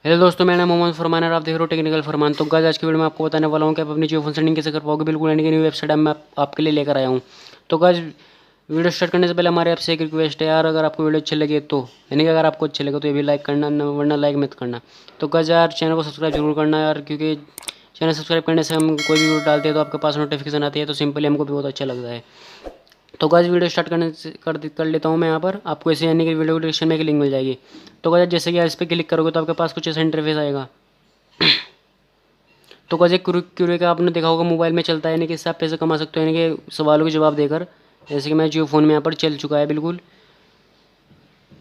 Hello दोस्तों, मेरा नाम मोहम्मद फरमान है और आप देख रहे हो टेक्निकल फरमान। तो गाइस आज की वीडियो में आपको बताने वाला हूँ कि आप अपनी जियो फोन सेटिंग कैसे कर पाओगे। बिल्कुल यानी कि न्यू वेबसाइट मैं आपके लिए लेकर आया हूँ। तो गाइस वीडियो स्टार्ट करने से पहले हमारे आपसे एक रिक्वेस्ट है यार, अगर आपको वीडियो अच्छी लगे तो यानी कि अगर आपको अच्छी लगे तो ये भी लाइक करना, वरना लाइक मत करना। तो गाइस यार चैनल को सब्सक्राइब जरूर करना यार, क्योंकि चैनल सब्सक्राइब करने से हम कोई भी वीडियो डालते हैं तो आपके पास नोटिफिकेशन आती है, तो सिंपली हमको भी बहुत अच्छा लगता है। तो गाइस वीडियो स्टार्ट करने से कर लेता हूँ मैं यहाँ पर। आपको ऐसे यानी कि वीडियो को डिस्क्रिप्शन में एक लिंक मिल जाएगी। तो गाइस जैसे कि इस पर क्लिक करोगे तो आपके पास कुछ ऐसा इंटरफेस आएगा। तो गाइस एक क्यूरेका आपने देखा होगा मोबाइल में चलता है, यानी कि इससे आप पैसे कमा सकते हो, यानी कि सवालों के जवाब देकर। जैसे कि मैं जियो फ़ोन में यहाँ पर चल चुका है बिल्कुल।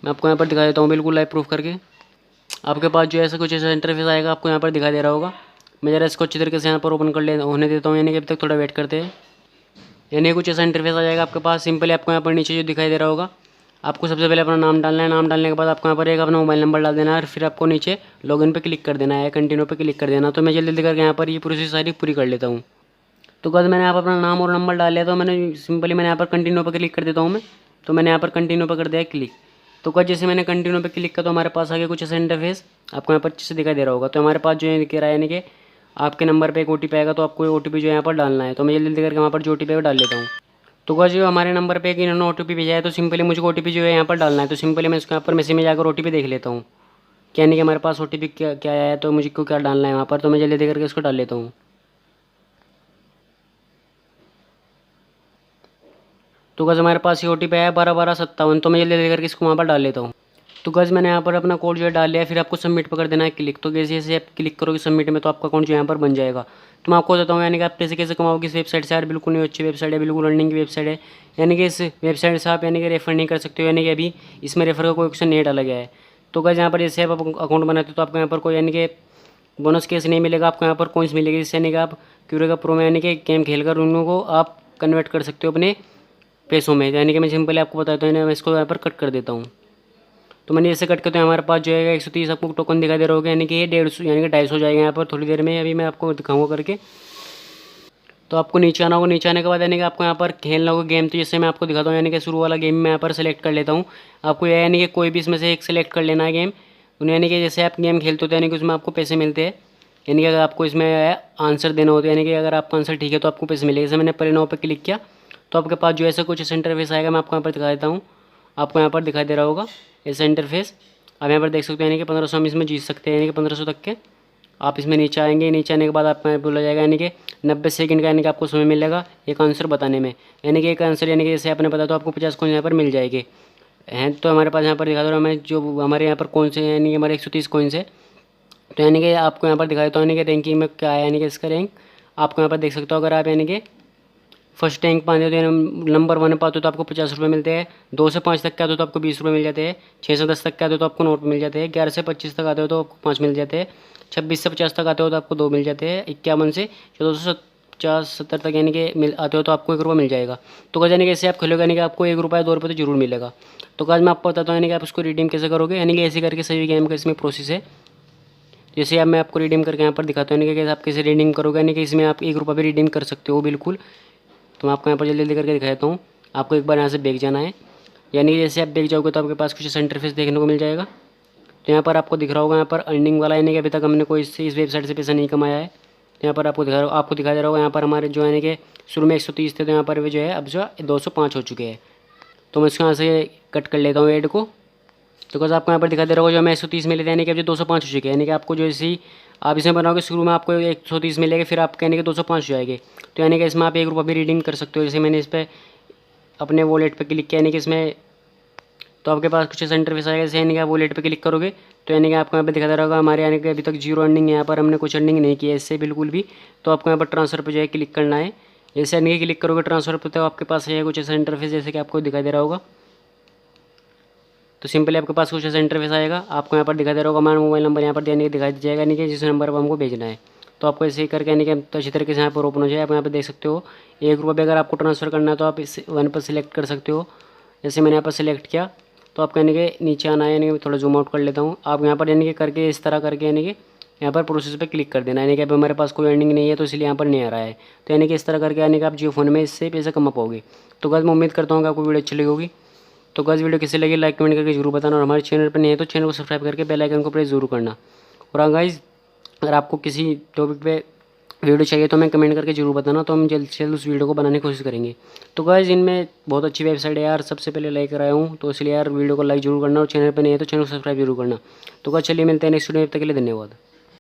मैं आपको यहाँ पर दिखा देता हूँ बिल्कुल लाइव प्रूफ करके। आपके पास जो है ऐसा कुछ ऐसा इंटरफेस आएगा, आपको यहाँ पर दिखाई दे रहा होगा। मैं ज़रा इसको अच्छी तरीके से यहाँ पर ओपन कर ले होने देता हूँ, यानी कि अभी तक थोड़ा वेट करते हैं। यानी कुछ ऐसा इंटरफेस आ जाएगा आपके पास। सिंपली आपको यहाँ पर नीचे जो दिखाई दे रहा होगा, आपको सबसे पहले अपना नाम डालना है। नाम डालने के बाद आपको यहाँ पर एक अपना मोबाइल नंबर डाल देना है और फिर आपको नीचे लॉगिन पे क्लिक कर देना है, कंटिन्यू पे क्लिक कर देना। तो मैं जल्दी जल्दी करके यहाँ पर ये प्रोसेस सारी पूरी कर लेता हूँ। तो गाइस मैंने यहाँ पर अपना नाम और नंबर डाल लिया, तो मैंने यहाँ पर कंटिन्यू पे क्लिक कर देता हूँ मैं। तो मैंने यहाँ पर कंटिन्यू पे कर दिया क्लिक। तो गाइस जैसे मैंने कंटिन्यू पे क्लिक किया तो हमारे पास आगे कुछ ऐसा इंटरफेस आपको यहाँ पर अच्छे से दिखाई दे रहा होगा। तो हमारे पास जो है दिख रहा है, यानी कि आपके नंबर पे एक OTP आएगा, तो आपको OTP जो है यहाँ पर डालना है। तो मैं जल्दी जल्दी करके वहाँ पर जो OTP है वो डाल लेता हूँ। तो गाइस जो हमारे नंबर पे एक इन्होंने OTP भेजा है, तो सिंपली मुझे OTP जो है यहाँ पर डालना है। तो सिंपली मैं इसके यहाँ पर मैसेज में जाकर OTP देख लेता हूँ, यानी कि हमारे पास OTP क्या क्या आया है, तो मुझे को क्या डालना है वहाँ पर। तो मैं जल्दी जल्दी करके इसको डाल लेता हूँ। तो गाइस हमारे पास ये OTP आया है 121257। तो मैं जल्दी जल्दी करके इसको वहाँ पर डाल लेता हूँ। तो गाइस मैंने यहाँ पर अपना कोड जो है डाल लिया है, फिर आपको सबमिट पर कर देना है क्लिक। तो जैसे जैसे आप क्लिक करोगे सबमिट में, तो आपका अकाउंट जो यहाँ पर बन जाएगा। तो मैं आपको बताता हूँ यानी कि आप पैसे कैसे कमाओगे इस वेबसाइट से। यार बिल्कुल नहीं अच्छी वेबसाइट है, बिल्कुल अर्निंग की वेबसाइट है। यानी कि इस वेबसाइट से आप यानी कि रेफर नहीं कर सकते हो, यानी कि अभी इसमें रेफर का कोई ऑप्शन नहीं डाला गया है। तो गाइस यहाँ पर जैसे आप अकाउंट बनाते हो तो आपको यहाँ पर कोई यानी कि बोनस केस नहीं मिलेगा, आपको यहाँ पर कॉइन्स मिलेगी, जिससे यानी कि आप क्यूरेका प्रो में यानी कि गेम खेल कर उन लोगों को आप कन्वर्ट कर सकते हो अपने पैसों में। यानी कि मैं सिंपली आपको बताता हूँ, मैं इसको यहाँ पर कट कर देता हूँ। तो मैंने ऐसे कट करते हैं हमारे पास जो है 130 आपको टोकन दिखाई दे रहा होगा, यानी कि ये 150 यानी कि 250 हो जाएगा यहाँ पर थोड़ी देर में। अभी मैं आपको दिखाऊंगा करके। तो आपको नीचे आना होगा, नीचे आने के बाद यानी कि आपको यहाँ पर खेलना होगा गेम। तो जैसे मैं आपको दिखाता हूँ, यानी कि शुरू वाला गेम मैं यहाँ पर सेलेक्ट कर लेता हूँ। आपको यह यानी कि कोई भी इसमें से एक सेलेक्ट कर लेना है गेम। उन्हें यानी कि जैसे आप गेम खेलते होते हैं, यानी कि उसमें आपको पैसे मिलते हैं। यानी कि अगर आपको इसमें आंसर देना होता है, यानी कि अगर आपका आंसर ठीक है तो आपको पैसे मिलेगा। जैसे मैंने पहले 9 पर क्लिक किया तो आपके पास जो ऐसा कुछ इंटरफेस आएगा, मैं आपको यहाँ पर दिखा देता हूँ। आपको यहाँ पर दिखाई दे रहा होगा ऐसा इंटरफेस। आप यहाँ पर देख सकते हो, यानी कि 1500 हम इसमें जीत सकते हैं, यानी कि 1500 तक के। आप इसमें नीचे आएंगे, नीचे आने के बाद आपको यहाँ बोला जाएगा यानी कि 90 सेकंड का यानी कि आपको समय मिलेगा एक आंसर बताने में। यानी कि एक आंसर यानी कि जैसे आपने बताया तो आपको 50 कॉइन यहाँ पर मिल जाएंगे हैं। तो हमारे पास यहाँ पर दिखा दो हमें जो हमारे यहाँ पर कौन से यानी कि हमारे 130 कॉइन से। तो यानी कि आपको यहाँ पर दिखा देता हूँ यानी कि रैंकिंग में क्या है, यानी कि इसका रैंक आपको यहाँ पर देख सकते हो। अगर आप यानी कि फर्स्ट रैंक पाते हो तो नंबर 1 पाते हो तो आपको 50 रुपये मिलते हैं। 2 से 5 तक के आते हो तो आपको 20 रुपये मिल जाते हैं। 6 से 10 तक के आते हो तो आपको 9 रुपये मिल जाते हैं। 11 से 25 तक आते हो तो आपको 5 मिल जाते हैं। 26 से 50 तक आते हो तो आपको 2 मिल जाते हैं। 51 से 1450-70 तक यानी कि मिल आते हो तो आपको 1 रुपये मिल जाएगा। तो यानी कि ऐसे आप खेलोगे यानी कि आपको 1 रुपये 2 रुपये तो जरूर मिलेगा। तो आज मैं आपको बताता हूँ यानी कि आप उसको रिडीम कैसे करोगे, यानी कि ऐसे करके सभी गेम का इसमें प्रोसेस है। जैसे अब मैं आपको रिडीम करके यहाँ पर दिखाता हूँ, यानी कि आप कैसे रिडीम करोगे, यानी कि इसमें आप 1 रुपये भी रिडीम कर सकते हो बिल्कुल। तो मैं आपको यहाँ पर जल्दी जल्दी करके दिखा देता हूँ। आपको एक बार यहाँ से बैक जाना है, यानी कि जैसे आप बैक जाओगे तो आपके पास कुछ इंटरफेस देखने को मिल जाएगा। तो यहाँ पर आपको दिख रहा होगा यहाँ पर अर्निंग वाला, यानी कि अभी तक हमने कोई इस वेबसाइट से पैसा नहीं कमाया है। तो यहाँ पर आपको दिखा दे रहा होगा यहाँ पर हमारे जो यानी कि शुरू में 130 थे, तो यहाँ पर भी जो है अब जो 205 हो चुके हैं। तो मैं इसको यहाँ से कट कर लेता हूँ ऐड को। तो बस आपको यहाँ पर दिखा दे रहा होगा जो हमें 130 मिले थे, यानी कि अब जो 205 हो चुके हैं। यानी कि आपको जो इसी आप इसमें बनाओगे शुरू में आपको 130 मिलेगा, फिर आप यानी कि 205 हो जाएंगे। तो यानी कि इसमें आप 1 रुपये भी रिडीम कर सकते हो। जैसे मैंने इस पर अपने वॉलेट पे क्लिक किया, यानी कि इसमें तो आपके पास कुछ ऐसा इंटरफेस आएगा। जैसे यानी कि आप वॉलेट पे क्लिक करोगे तो यानी कि आपको यहाँ पे दिखा दे रहा होगा हमारे यानी कि अभी तक 0 अर्निंग है। यहाँ पर हमने कुछ अर्निंग नहीं की है इससे बिल्कुल भी। तो आपको यहाँ पर ट्रांसफ़र पर जो है क्लिक करना है। जैसे यानी कि क्लिक करोगे ट्रांसफ़र पर तो आपके पास है कुछ ऐसा इंटरफेस जैसे कि आपको दिखाई दे रहा होगा। तो सिंपली आपके पास कुछ ऐसा इंटरफेस आएगा। आपको यहाँ पर दिखा दे रहा होगा हमारा मोबाइल नंबर यहाँ पर यानी कि दिखाई दे जाएगा, यानी कि जिस नंबर पर हमको भेजना है। तो आपको ऐसे ही करके यानी कि तो अच्छी तरीके से यहाँ पर ओपन हो जाए। आप यहाँ पर देख सकते हो 1 रुपये अगर आपको ट्रांसफ़र करना है तो आप इस 1 पर सिलेक्ट कर सकते हो। जैसे मैंने यहाँ पर सिलेक्ट किया तो आपको यानी कि नीचे आना है, यानी कि थोड़ा जूम आउट कर लेता हूँ। आप यहाँ पर यानी कि करके इस तरह करके यानी कि यहाँ पर प्रोसेस पे क्लिक कर देना, यानी कि अभी हमारे पास कोई अर्निंग नहीं है तो इसलिए यहाँ पर नहीं आ रहा है। तो यानी कि इस तरह करके यानी कि आप जियो फ़ोन में इससे पैसे कमा पाओगे। तो गाइस मैं उम्मीद करता हूँ कि आपको वीडियो अच्छी लगी होगी। तो गाइस वीडियो कैसे लगी लाइक कमेंट करके जरूर बताना, और हमारे चैनल पर नहीं है तो चैनल को सब्सक्राइब करके बेल आइकन को प्रेस जरूर करना। और हाँ गाइज़, अगर आपको किसी टॉपिक पे वीडियो चाहिए तो हमें कमेंट करके जरूर बताना, तो हम जल्द से जल्द उस वीडियो को बनाने की कोशिश करेंगे। तो गाइज़, इनमें बहुत अच्छी वेबसाइट है यार, सबसे पहले लेकर आया हूँ, तो इसलिए यार वीडियो को लाइक जरूर करना और चैनल पर नहीं है तो चैनल को सब्सक्राइब जरूर करना। तो गाइज़ चलिए मिलते हैं नेक्स्ट वीडियो में, तब तक के लिए धन्यवाद।